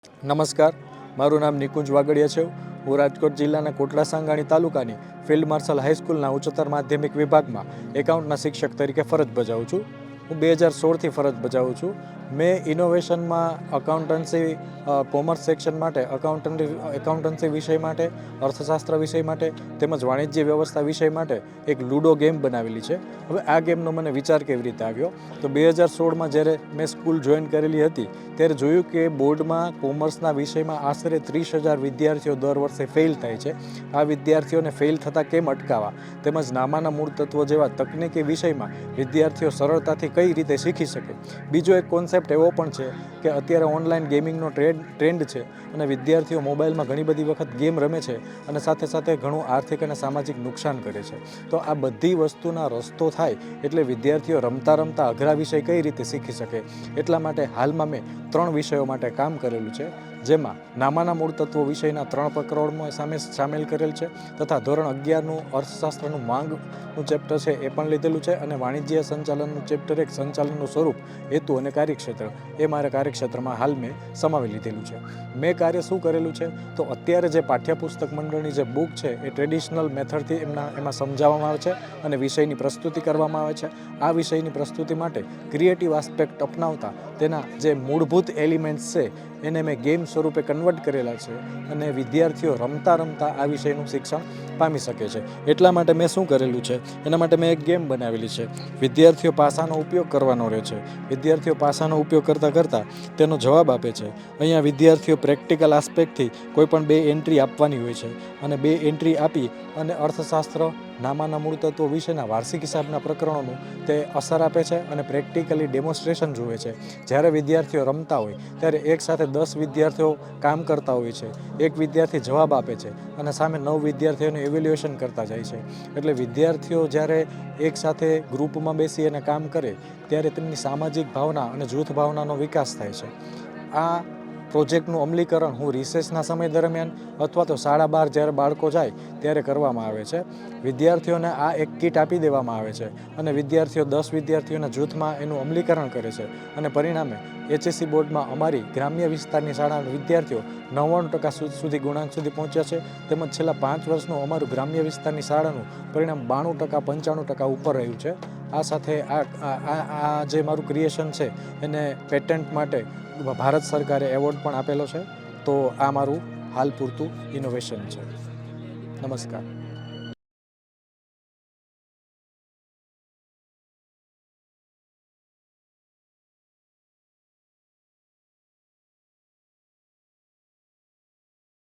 નમસ્કાર, મારું નામ નિકુંજ વાગડિયા છે. હું રાજકોટ જિલ્લાના કોટડા સાંગાણી તાલુકાની ફિલ્ડ માર્શલ હાઈસ્કૂલના ઉચ્ચતર માધ્યમિક વિભાગમાં એકાઉન્ટના શિક્ષક તરીકે ફરજ બજાવું છું. હું 2016થી ફરજ બજાવું છું. મેં ઇનોવેશનમાં અકાઉન્ટન્સી કોમર્સ સેક્શન માટે એકાઉન્ટન્સી વિષય માટે, અર્થશાસ્ત્ર વિષય માટે તેમજ વાણિજ્ય વ્યવસ્થા વિષય માટે એક લૂડો ગેમ બનાવેલી છે. હવે આ ગેમનો મને વિચાર કેવી રીતે આવ્યો તો 2016માં જ્યારે મેં સ્કૂલ જોઈન કરેલી હતી ત્યારે જોયું કે બોર્ડમાં કોમર્સના વિષયમાં આશરે 30,000 વિદ્યાર્થીઓ દર વર્ષે ફેલ થાય છે. આ વિદ્યાર્થીઓને ફેલ થતાં કેમ અટકાવવા તેમજ નામાના મૂળ તત્વો જેવા તકનીકી વિષયમાં વિદ્યાર્થીઓ સરળતાથી કઈ રીતે શીખી શકે. બીજો એક કોન્સેપ્ટ એવો પણ છે કે અત્યારે ઓનલાઈન ગેમિંગનો ટ્રેન્ડ છે અને વિદ્યાર્થીઓ મોબાઈલમાં ઘણી બધી વખત ગેમ રમે છે અને સાથે સાથે ઘણું આર્થિક અને સામાજિક નુકસાન કરે છે. તો આ બધી વસ્તુના રસ્તો થાય એટલે વિદ્યાર્થીઓ રમતા રમતા અઘરા વિષય કઈ રીતે શીખી શકે. એટલા માટે હાલમાં મેં 3 વિષયો માટે કામ કરેલું છે, જેમાં નામાના મૂળ તત્વો વિષયના 3 પ્રકરણો સામેલ કરેલ છે તથા ધોરણ 11નું અર્થશાસ્ત્રનું માંગનું ચેપ્ટર છે એ પણ લીધેલું છે અને વાણિજ્ય સંચાલનનું ચેપ્ટર 1 સંચાલનનું સ્વરૂપ, હેતુ અને કાર્યક્ષેત્ર એ મારા કાર્યક્ષેત્રમાં હાલ મેં સમાવી લીધેલું છે. મેં કાર્ય શું કરેલું છે તો અત્યારે જે પાઠ્યપુસ્તક મંડળની જે બુક છે એ ટ્રેડિશનલ મેથડથી એમાં સમજાવવામાં આવે છે અને વિષયની પ્રસ્તુતિ કરવામાં આવે છે. આ વિષયની પ્રસ્તુતિ માટે ક્રિએટિવ આસ્પેક્ટ અપનાવતા તેના જે મૂળભૂત એલિમેન્ટ્સ છે એને મેં ગેમ સ્વરૂપે કન્વર્ટ કરેલા છે અને વિદ્યાર્થીઓ રમતા રમતા આ વિષયનું શિક્ષણ પામી શકે છે. એટલા માટે મેં શું કરેલું છે, એના માટે મેં એક ગેમ બનાવેલી છે. વિદ્યાર્થીઓ પાસાનો ઉપયોગ કરવાનો રહે છે. વિદ્યાર્થીઓ પાસાનો ઉપયોગ કરતાં તેનો જવાબ આપે છે. અહીંયા વિદ્યાર્થીઓ પ્રેક્ટિકલ આસ્પેક્ટથી કોઈ પણ 2 એન્ટ્રી આપવાની હોય છે અને 2 એન્ટ્રી આપી અને અર્થશાસ્ત્ર, નામાના મૂળ તત્વો વિશેના વાર્ષિક હિસાબના પ્રકરણોનું તે અસર આપે છે અને પ્રેક્ટિકલી ડેમોન્સ્ટ્રેશન જુએ છે. જ્યારે વિદ્યાર્થીઓ રમતા હોય ત્યારે એક સાથે 10 વિદ્યાર્થીઓ કામ કરતા હોય છે. એક વિદ્યાર્થી જવાબ આપે છે અને સામે 9 વિદ્યાર્થીઓને ઇવેલ્યુએશન કરતા જાય છે. એટલે વિદ્યાર્થીઓ જ્યારે એક સાથે ગ્રુપમાં બેસી અને કામ કરે ત્યારે તેમની સામાજિક ભાવના અને જૂથ ભાવનાનો વિકાસ થાય છે. આ પ્રોજેક્ટનું અમલીકરણ હું રિસેસના સમય દરમિયાન અથવા તો શાળા બહાર જ્યારે બાળકો જાય ત્યારે કરવામાં આવે છે. વિદ્યાર્થીઓને આ એક કીટ આપી દેવામાં આવે છે અને વિદ્યાર્થીઓ 10 વિદ્યાર્થીઓના જૂથમાં એનું અમલીકરણ કરે છે અને પરિણામે HSC બોર્ડમાં અમારી ગ્રામ્ય વિસ્તારની શાળાના વિદ્યાર્થીઓ 99% સુધી ગુણાંક સુધી પહોંચ્યા છે. તેમજ છેલ્લા 5 વર્ષનું અમારું ગ્રામ્ય વિસ્તારની શાળાનું પરિણામ 92%, 95% ઉપર રહ્યું છે. આ સાથે આ જે મારું ક્રિએશન છે એને પેટન્ટ માટે ભારત સરકારે એવોર્ડ પણ આપેલો છે. તો આ મારું હાલ પૂરતું ઇનોવેશન છે. નમસ્કાર.